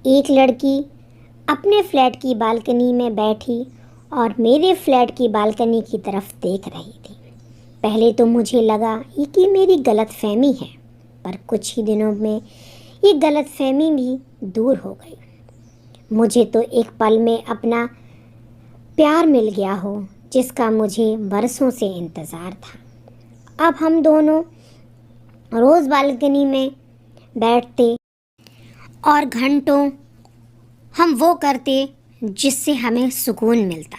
एक लड़की अपने फ्लैट की बालकनी में बैठी और मेरे फ्लैट की बालकनी की तरफ देख रही थी। पहले तो मुझे लगा ये कि मेरी गलतफहमी है, पर कुछ ही दिनों में ये गलतफहमी भी दूर हो गई। मुझे तो एक पल में अपना प्यार मिल गया हो, जिसका मुझे बरसों से इंतज़ार था। अब हम दोनों रोज़ बालकनी में बैठते और घंटों हम वो करते जिससे हमें सुकून मिलता।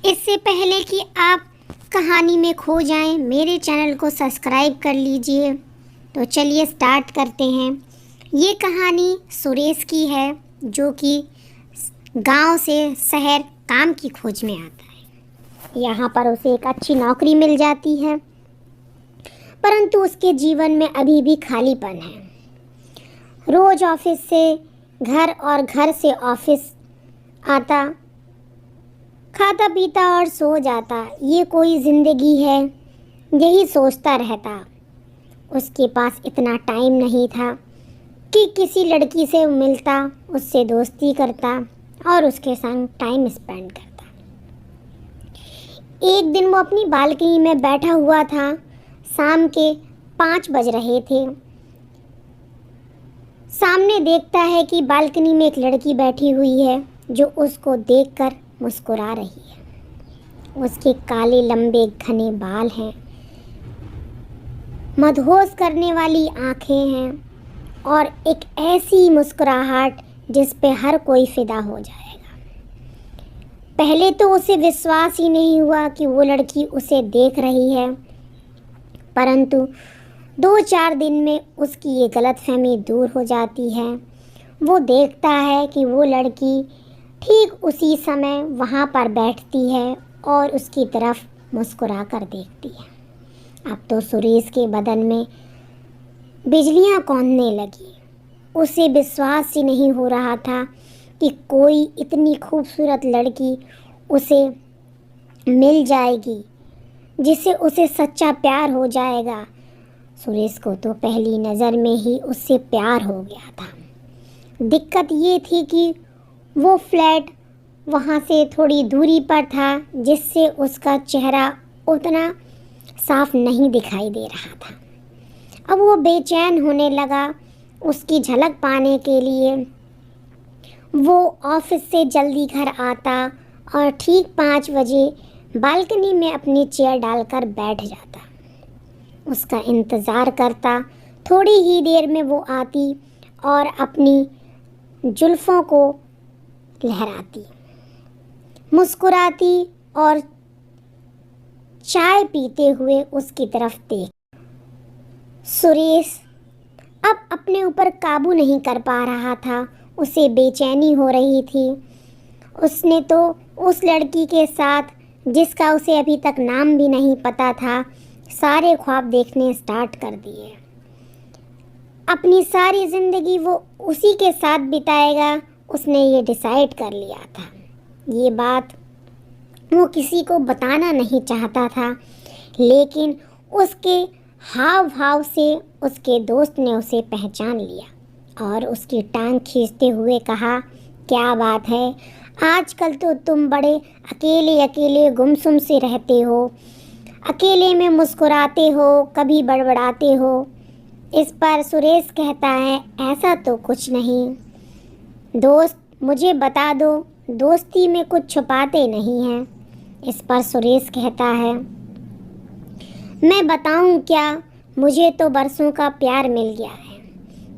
इससे पहले कि आप कहानी में खो जाएं, मेरे चैनल को सब्सक्राइब कर लीजिए। तो चलिए स्टार्ट करते हैं। ये कहानी सुरेश की है, जो कि गांव से शहर काम की खोज में आता है। यहाँ पर उसे एक अच्छी नौकरी मिल जाती है, परंतु उसके जीवन में अभी भी खालीपन है। रोज़ ऑफिस से घर और घर से ऑफिस आता, खाता पीता और सो जाता। ये कोई ज़िंदगी है? यही सोचता रहता। उसके पास इतना टाइम नहीं था कि किसी लड़की से मिलता, उससे दोस्ती करता और उसके संग टाइम स्पेंड करता। एक दिन वो अपनी बालकनी में बैठा हुआ था। शाम के 5 बज रहे थे। सामने देखता है कि बालकनी में एक लड़की बैठी हुई है, जो उसको देखकर मुस्कुरा रही है। उसके काले लंबे घने बाल हैं, मदहोश करने वाली आंखें हैं और एक ऐसी मुस्कुराहट जिस पे हर कोई फिदा हो जाएगा। पहले तो उसे विश्वास ही नहीं हुआ कि वो लड़की उसे देख रही है, परंतु 2-4 दिन में उसकी ये गलतफहमी दूर हो जाती है। वो देखता है कि वो लड़की ठीक उसी समय वहाँ पर बैठती है और उसकी तरफ मुस्कुरा कर देखती है। अब तो सुरेश के बदन में बिजलियाँ कौंधने लगी। उसे विश्वास ही नहीं हो रहा था कि कोई इतनी खूबसूरत लड़की उसे मिल जाएगी, जिससे उसे सच्चा प्यार हो जाएगा। सुरेश को तो पहली नज़र में ही उससे प्यार हो गया था। दिक्कत ये थी कि वो फ्लैट वहाँ से थोड़ी दूरी पर था, जिससे उसका चेहरा उतना साफ नहीं दिखाई दे रहा था। अब वो बेचैन होने लगा। उसकी झलक पाने के लिए वो ऑफिस से जल्दी घर आता और ठीक 5 बजे बालकनी में अपनी चेयर डालकर बैठ जाता। उसका इंतज़ार करता। थोड़ी ही देर में वो आती और अपनी जुल्फ़ों को लहराती, मुस्कुराती और चाय पीते हुए उसकी तरफ देख। सुरेश अब अपने ऊपर काबू नहीं कर पा रहा था। उसे बेचैनी हो रही थी। उसने तो उस लड़की के साथ, जिसका उसे अभी तक नाम भी नहीं पता था, सारे ख्वाब देखने स्टार्ट कर दिए। अपनी सारी ज़िंदगी वो उसी के साथ बिताएगा, उसने ये डिसाइड कर लिया था। ये बात वो किसी को बताना नहीं चाहता था, लेकिन उसके हाव भाव से उसके दोस्त ने उसे पहचान लिया और उसकी टांग खींचते हुए कहा, क्या बात है, आजकल तो तुम बड़े अकेले अकेले गुमसुम से रहते हो, अकेले में मुस्कुराते हो, कभी बड़बड़ाते हो। इस पर सुरेश कहता है, ऐसा तो कुछ नहीं दोस्त, मुझे बता दो, दोस्ती में कुछ छुपाते नहीं हैं। इस पर सुरेश कहता है, मैं बताऊं क्या, मुझे तो बरसों का प्यार मिल गया है,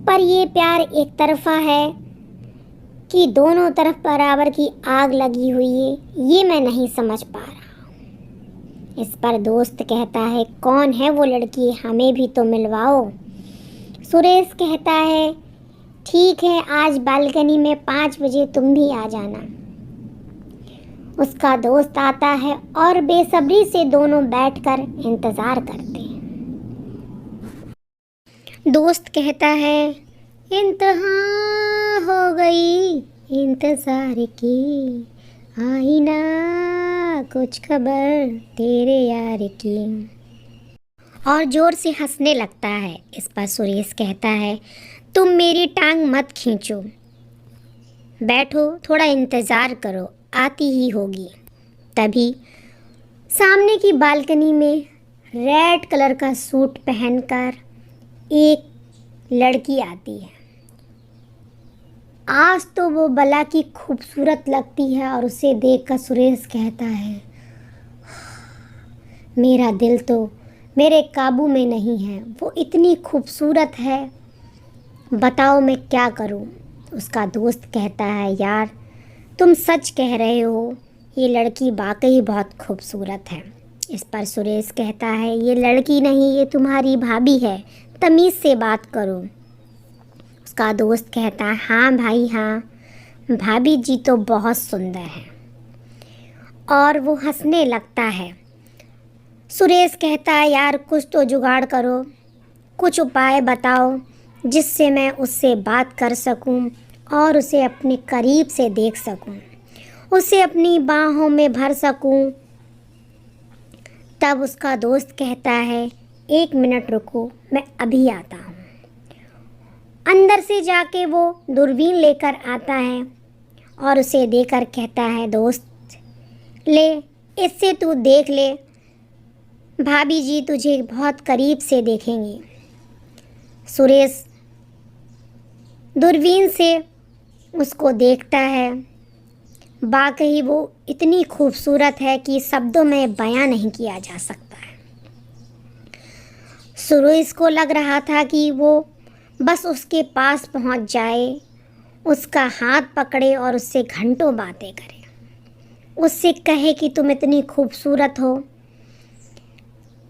पर ये प्यार एक तरफा है कि दोनों तरफ बराबर की आग लगी हुई है, ये मैं नहीं समझ पा रहा। इस पर दोस्त कहता है, कौन है वो लड़की, हमें भी तो मिलवाओ। सुरेश कहता है, ठीक है, आज बालकनी में 5 बजे तुम भी आ जाना। उसका दोस्त आता है और बेसब्री से दोनों बैठकर इंतज़ार करते हैं। दोस्त कहता है, इंतहा हो गई इंतज़ार की, आई ना कुछ खबर तेरे यार की, और ज़ोर से हंसने लगता है। इस पर सुरेश कहता है, तुम मेरी टांग मत खींचो, बैठो, थोड़ा इंतज़ार करो, आती ही होगी। तभी सामने की बालकनी में रेड कलर का सूट पहनकर एक लड़की आती है। आज तो वो बला की खूबसूरत लगती है और उसे देखकर सुरेश कहता है, मेरा दिल तो मेरे काबू में नहीं है, वो इतनी खूबसूरत है, बताओ मैं क्या करूं। उसका दोस्त कहता है, यार तुम सच कह रहे हो, ये लड़की वाकई बहुत खूबसूरत है। इस पर सुरेश कहता है, ये लड़की नहीं, ये तुम्हारी भाभी है, तमीज़ से बात करो। उसका दोस्त कहता है, हाँ भाई हाँ, भाभी जी तो बहुत सुंदर है। और वो हंसने लगता है। सुरेश कहता है, यार कुछ तो जुगाड़ करो, कुछ उपाय बताओ जिससे मैं उससे बात कर सकूं और उसे अपने करीब से देख सकूं, उसे अपनी बाहों में भर सकूं। तब उसका दोस्त कहता है, 1 मिनट रुको, मैं अभी आता हूं। अंदर से जाके वो दूरबीन लेकर आता है और उसे देकर कहता है, दोस्त ले, इससे तू देख ले, भाभी जी तुझे बहुत करीब से देखेंगी। सुरेश दूरबीन से उसको देखता है। वाकई वो इतनी खूबसूरत है कि शब्दों में बयां नहीं किया जा सकता है। सुरेश को लग रहा था कि वो बस उसके पास पहुंच जाए, उसका हाथ पकड़े और उससे घंटों बातें करे, उससे कहे कि तुम इतनी खूबसूरत हो।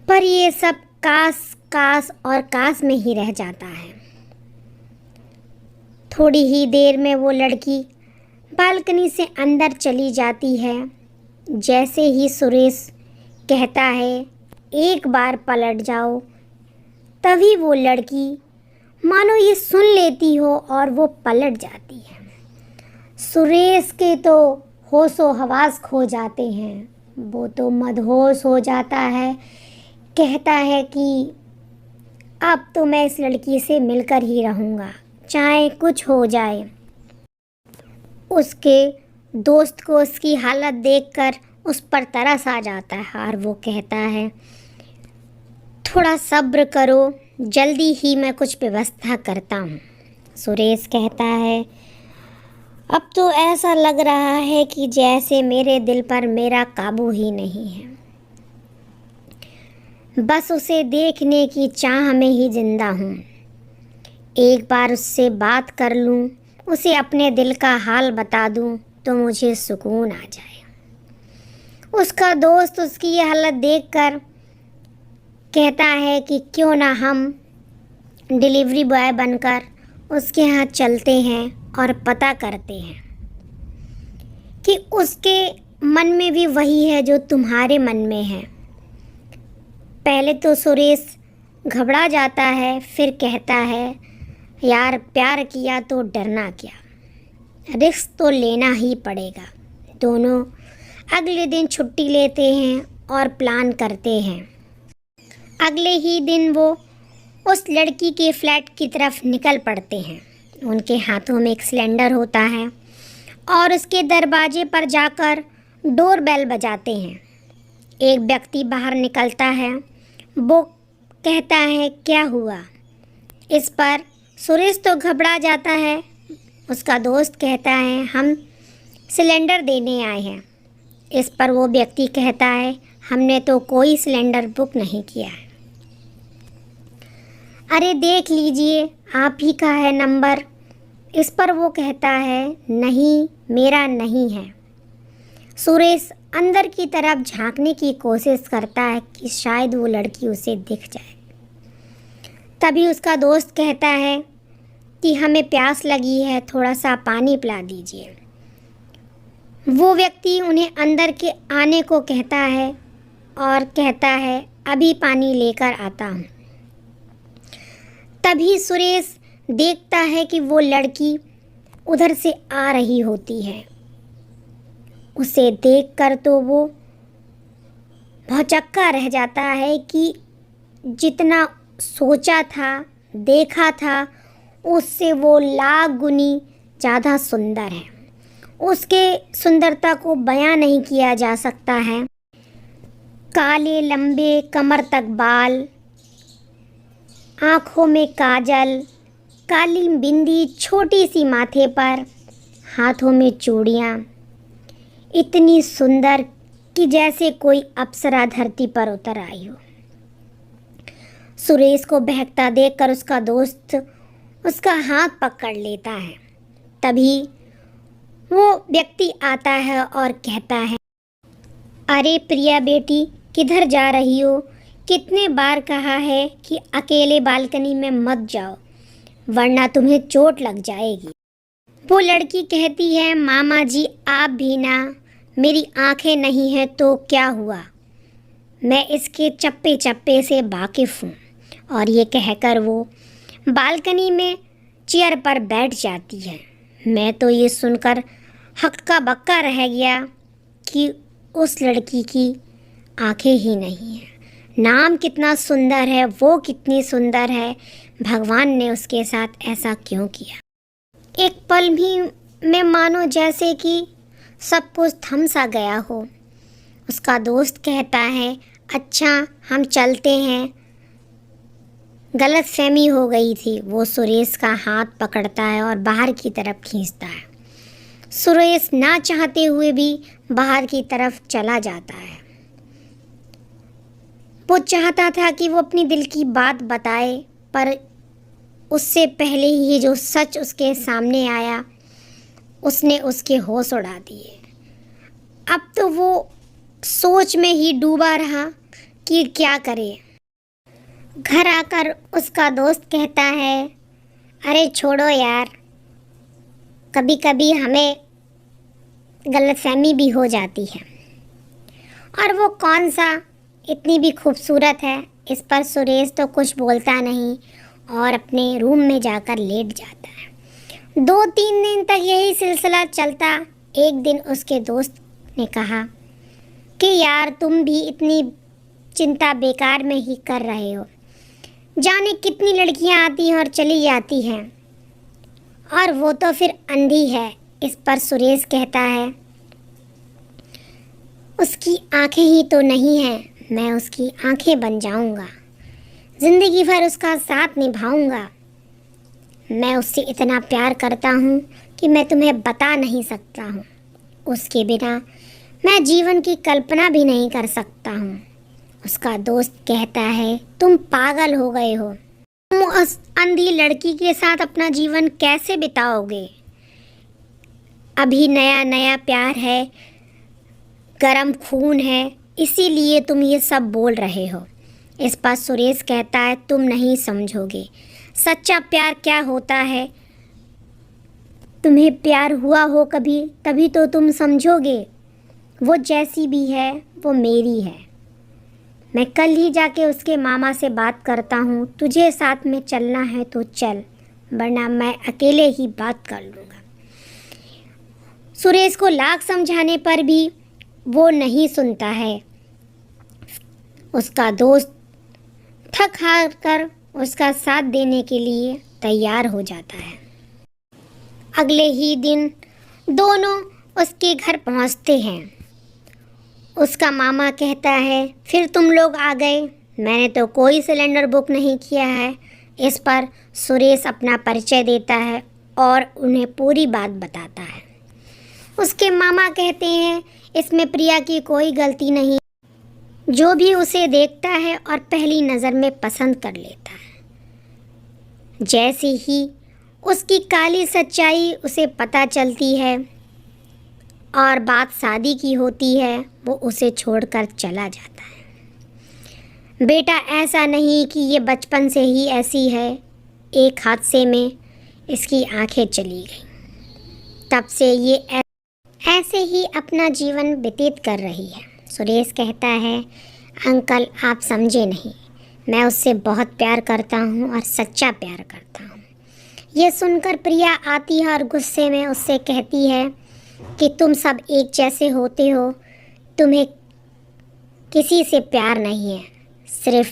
पर ये सब काश काश और काश में ही रह जाता है। थोड़ी ही देर में वो लड़की बालकनी से अंदर चली जाती है। जैसे ही सुरेश कहता है, एक बार पलट जाओ, तभी वो लड़की मानो ये सुन लेती हो और वो पलट जाती है। सुरेश के तो होशो हवास खो जाते हैं, वो तो मदहोश हो जाता है। कहता है कि अब तो मैं इस लड़की से मिलकर ही रहूँगा, चाहे कुछ हो जाए। उसके दोस्त को उसकी हालत देखकर उस पर तरस आ जाता है और वो कहता है, थोड़ा सब्र करो, जल्दी ही मैं कुछ व्यवस्था करता हूँ। सुरेश कहता है, अब तो ऐसा लग रहा है कि जैसे मेरे दिल पर मेरा काबू ही नहीं है। बस उसे देखने की चाह में ही जिंदा हूँ। एक बार उससे बात कर लूँ, उसे अपने दिल का हाल बता दूँ तो मुझे सुकून आ जाए। उसका दोस्त उसकी ये हालत देखकर कहता है कि क्यों ना हम डिलीवरी बॉय बनकर उसके यहाँ चलते हैं और पता करते हैं कि उसके मन में भी वही है जो तुम्हारे मन में है। पहले तो सुरेश घबरा जाता है, फिर कहता है, यार प्यार किया तो डरना क्या, रिस्क तो लेना ही पड़ेगा। दोनों अगले दिन छुट्टी लेते हैं और प्लान करते हैं। अगले ही दिन वो उस लड़की के फ्लैट की तरफ निकल पड़ते हैं। उनके हाथों में एक सिलेंडर होता है और उसके दरवाजे पर जाकर डोर बेल बजाते हैं। एक व्यक्ति बाहर निकलता है। वो कहता है, क्या हुआ? इस पर सुरेश तो घबरा जाता है। उसका दोस्त कहता है, हम सिलेंडर देने आए हैं। इस पर वो व्यक्ति कहता है, हमने तो कोई सिलेंडर बुक नहीं किया है। अरे देख लीजिए, आप ही का है नंबर। इस पर वो कहता है, नहीं, मेरा नहीं है। सुरेश अंदर की तरफ झांकने की कोशिश करता है कि शायद वो लड़की उसे दिख जाए। तभी उसका दोस्त कहता है कि हमें प्यास लगी है, थोड़ा सा पानी पिला दीजिए। वो व्यक्ति उन्हें अंदर के आने को कहता है और कहता है, अभी पानी लेकर आता हूँ। तभी सुरेश देखता है कि वो लड़की उधर से आ रही होती है। उसे देखकर तो वो भौचक्का रह जाता है कि जितना सोचा था, देखा था, उससे वो लाख गुनी ज़्यादा सुंदर है। उसके सुंदरता को बयां नहीं किया जा सकता है। काले लंबे कमर तक बाल, आँखों में काजल, काली बिंदी छोटी सी माथे पर, हाथों में चूड़ियाँ, इतनी सुंदर कि जैसे कोई अप्सरा धरती पर उतर आई हो। सुरेश को बहकता देखकर उसका दोस्त उसका हाथ पकड़ लेता है। तभी वो व्यक्ति आता है और कहता है, अरे प्रिया बेटी, किधर जा रही हो? कितने बार कहा है कि अकेले बालकनी में मत जाओ, वरना तुम्हें चोट लग जाएगी। वो लड़की कहती है, मामा जी आप भी ना, मेरी आंखें नहीं हैं तो क्या हुआ, मैं इसके चप्पे चप्पे से वाकिफ़ हूँ। और ये कहकर वो बालकनी में चेयर पर बैठ जाती है। मैं तो ये सुनकर हक्का बक्का रह गया कि उस लड़की की आंखें ही नहीं हैं। नाम कितना सुंदर है, वो कितनी सुंदर है, भगवान ने उसके साथ ऐसा क्यों किया। एक पल भी में मानो जैसे कि सब कुछ थम सा गया हो। उसका दोस्त कहता है, अच्छा हम चलते हैं, गलत फहमी हो गई थी। वो सुरेश का हाथ पकड़ता है और बाहर की तरफ खींचता है। सुरेश ना चाहते हुए भी बाहर की तरफ चला जाता है। वो चाहता था कि वो अपनी दिल की बात बताए, पर उससे पहले ही जो सच उसके सामने आया उसने उसके होश उड़ा दिए। अब तो वो सोच में ही डूबा रहा कि क्या करे। घर आकर उसका दोस्त कहता है, अरे छोड़ो यार, कभी कभी हमें गलतफहमी भी हो जाती है। और वो कौन सा इतनी भी खूबसूरत है। इस पर सुरेश तो कुछ बोलता नहीं और अपने रूम में जाकर लेट जाता है। 2-3 दिन तक यही सिलसिला चलता। एक दिन उसके दोस्त ने कहा कि यार तुम भी इतनी चिंता बेकार में ही कर रहे हो, जाने कितनी लड़कियां आती हैं और चली जाती हैं, और वो तो फिर अंधी है। इस पर सुरेश कहता है, उसकी आंखें ही तो नहीं हैं, मैं उसकी आंखें बन जाऊंगा, ज़िंदगी भर उसका साथ निभाऊंगा। मैं उससे इतना प्यार करता हूँ कि मैं तुम्हें बता नहीं सकता हूँ। उसके बिना मैं जीवन की कल्पना भी नहीं कर सकता हूँ। उसका दोस्त कहता है, तुम पागल हो गए हो, तुम उस अंधी लड़की के साथ अपना जीवन कैसे बिताओगे? अभी नया नया प्यार है, गरम खून है, इसीलिए तुम ये सब बोल रहे हो। इस पर सुरेश कहता है, तुम नहीं समझोगे सच्चा प्यार क्या होता है। तुम्हें प्यार हुआ हो कभी, तभी तो तुम समझोगे। वो जैसी भी है वो मेरी है। मैं कल ही जाके उसके मामा से बात करता हूँ। तुझे साथ में चलना है तो चल, वरना मैं अकेले ही बात कर लूँगा। सुरेश को लाख समझाने पर भी वो नहीं सुनता है। उसका दोस्त थक हार कर उसका साथ देने के लिए तैयार हो जाता है। अगले ही दिन दोनों उसके घर पहुंचते हैं। उसका मामा कहता है, फिर तुम लोग आ गए, मैंने तो कोई सिलेंडर बुक नहीं किया है। इस पर सुरेश अपना परिचय देता है और उन्हें पूरी बात बताता है। उसके मामा कहते हैं, इसमें प्रिया की कोई गलती नहीं, जो भी उसे देखता है और पहली नज़र में पसंद कर लेता है। जैसे ही उसकी काली सच्चाई उसे पता चलती है और बात शादी की होती है, वो उसे छोड़कर चला जाता है। बेटा ऐसा नहीं कि ये बचपन से ही ऐसी है, एक हादसे में इसकी आंखें चली गईं, तब से ये ऐसे ही अपना जीवन व्यतीत कर रही है। सुरेश कहता है, अंकल आप समझे नहीं, मैं उससे बहुत प्यार करता हूँ और सच्चा प्यार करता हूँ। ये सुनकर प्रिया आती है और गुस्से में उससे कहती है कि तुम सब एक जैसे होते हो, तुम्हें किसी से प्यार नहीं है, सिर्फ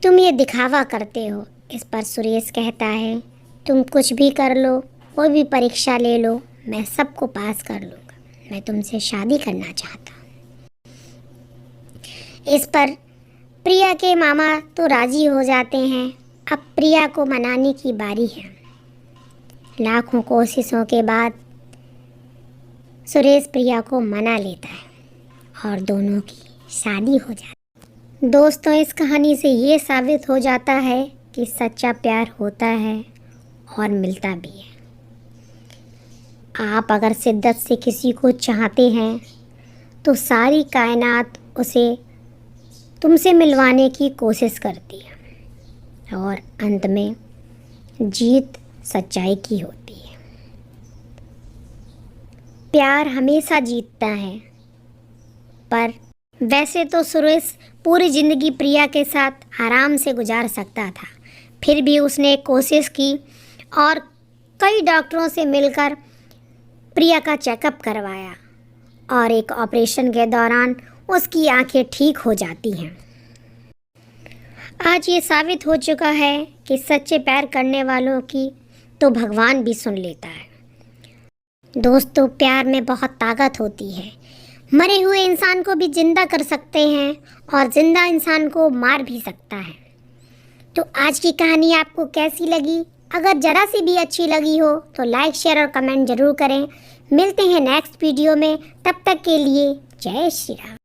तुम ये दिखावा करते हो। इस पर सुरेश कहता है, तुम कुछ भी कर लो, कोई भी परीक्षा ले लो, मैं सबको पास कर लूँगा, मैं तुमसे शादी करना चाहता हूँ। इस पर प्रिया के मामा तो राजी हो जाते हैं। अब प्रिया को मनाने की बारी है। लाखों कोशिशों के बाद सुरेश प्रिया को मना लेता है और दोनों की शादी हो जाती है। दोस्तों, इस कहानी से ये साबित हो जाता है कि सच्चा प्यार होता है और मिलता भी है। आप अगर शिद्दत से किसी को चाहते हैं तो सारी कायनात उसे तुमसे मिलवाने की कोशिश करती है और अंत में जीत सच्चाई की होती है। प्यार हमेशा जीतता है। पर वैसे तो सुरेश पूरी ज़िंदगी प्रिया के साथ आराम से गुजार सकता था, फिर भी उसने कोशिश की और कई डॉक्टरों से मिलकर प्रिया का चेकअप करवाया और एक ऑपरेशन के दौरान उसकी आंखें ठीक हो जाती हैं। आज ये साबित हो चुका है कि सच्चे प्यार करने वालों की तो भगवान भी सुन लेता है। दोस्तों, प्यार में बहुत ताकत होती है। मरे हुए इंसान को भी जिंदा कर सकते हैं और जिंदा इंसान को मार भी सकता है। तो आज की कहानी आपको कैसी लगी? अगर ज़रा सी भी अच्छी लगी हो तो लाइक, शेयर और कमेंट ज़रूर करें। मिलते हैं नेक्स्ट वीडियो में, तब तक के लिए जय श्री राम।